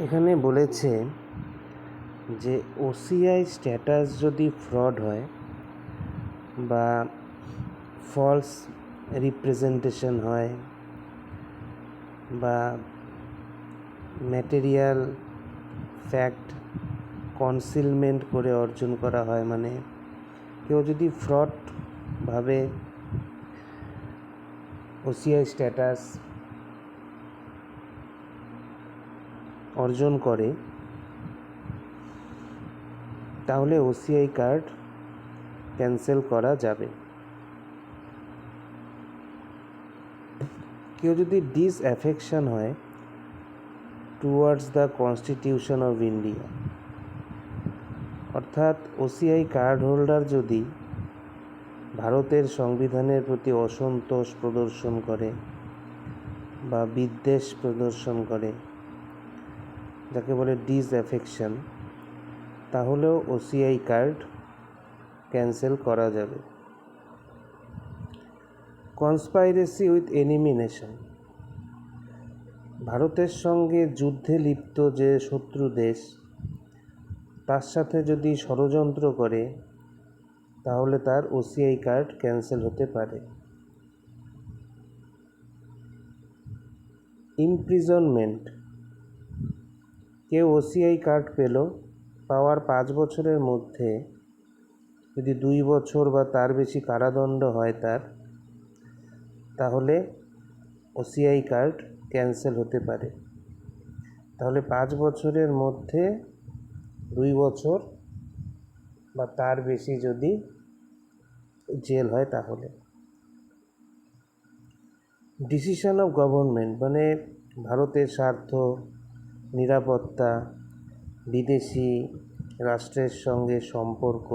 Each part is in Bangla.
এখানে বলেছে যে ওসিআই স্ট্যাটাস যদি ফ্রড হয় বা ফলস রিপ্রেজেন্টেশন হয় বা ম্যাটেরিয়াল ফ্যাক্ট কনসিলমেন্ট করে অর্জন করা হয়, মানে কেউ যদি ফ্রডভাবে ওসিআই স্ট্যাটাস অর্জন করে, তাহলে ওসিআই কার্ড ক্যান্সেল করা যাবে। কেউ যদি ডিসঅ্যাফেকশন হয় towards the constitution of India, অর্থাৎ ওসিআই কার্ড হোল্ডার যদি ভারতের সংবিধানের প্রতি অসন্তোষ প্রদর্শন করে বা বিদ্বেষ প্রদর্শন করে, যাকে বলে ডিসঅ্যাফেকশন, তাহলেও ওসিআই কার্ড ক্যান্সেল করা যাবে। কনস্পাইরেসি উইথ এনিমি নেশন, ভারতের সঙ্গে যুদ্ধে লিপ্ত যে শত্রু দেশ, তার সাথে যদি ষড়যন্ত্র করে, তাহলে তার ওসিআই কার্ড ক্যান্সেল হতে পারে। ইমপ্রিজনমেন্ট, কেউ ওসিআই কার্ড পেল, পাওয়ার 5 বছরের মধ্যে যদি 2 বছর বা তার বেশি কারাদণ্ড হয় তাহলে ওসিআই কার্ড ক্যান্সেল হতে পারে। তাহলে 5 বছরের মধ্যে 2 বছর বা তার বেশি যদি জেল হয় তাহলে। ডিসিশন অফ গভর্নমেন্ট, মানে ভারতের স্বার্থ, নিরাপত্তা, বিদেশি রাষ্ট্রের সঙ্গে সম্পর্ক,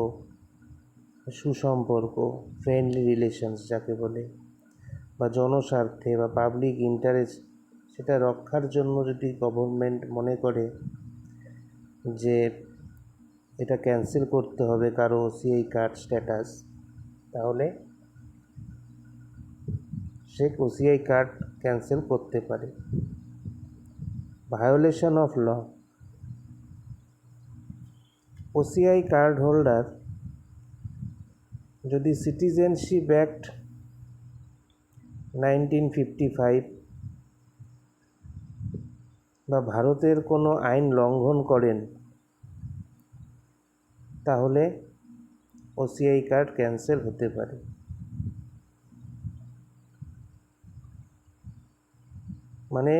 সুসম্পর্ক, ফ্রেন্ডলি রিলেশনস যাকে বলে, বা জনস্বার্থে বা পাবলিক ইন্টারেস্ট, সেটা রক্ষার জন্য যদি গভর্নমেন্ট মনে করে যে এটা ক্যান্সেল করতে হবে কারো ওসিআই কার্ড স্ট্যাটাস, তাহলে সে ওসিআই কার্ড ক্যান্সেল করতে পারে। Violation of law, OCI card holder যদি সিটিজেনশিপ অ্যাক্ট 1955 বা ভারতের কোনো আইন লঙ্ঘন করেন, তাহলে ওসিআই কার্ড ক্যান্সেল হতে পারে। মানে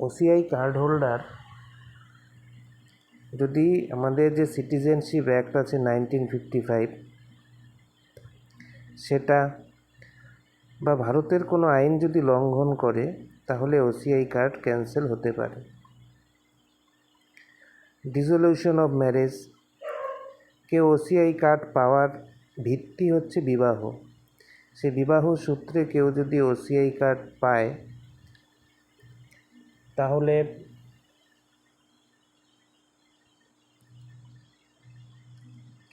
ওসিআই কার্ড হোল্ডার যদি আমাদের যে সিটিজেনশিপ অ্যাক্ট আছে 1955, সেটা বা ভারতের কোনো আইন যদি লঙ্ঘন করে, তাহলে ওসিআই কার্ড ক্যান্সেল হতে পারে। ডিসলিউশন অফ ম্যারেজ, কেউ ওসিআই কার্ড পাওয়ার ভিত্তি হচ্ছে বিবাহ, সে বিবাহ সূত্রে কেউ যদি ওসিআই কার্ড পায়, তাহলে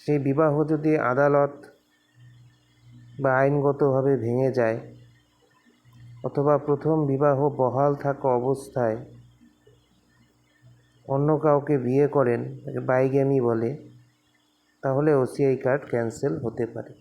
সেই বিবাহ যদি আদালত বা আইনগতভাবে ভেঙে যায়, অথবা প্রথম বিবাহ বহাল থাকা অবস্থায় অন্য কাউকে বিয়ে করেন, তাকে বাইগ্যামি বলে, তাহলে ওসিআই কার্ড ক্যান্সেল হতে পারে।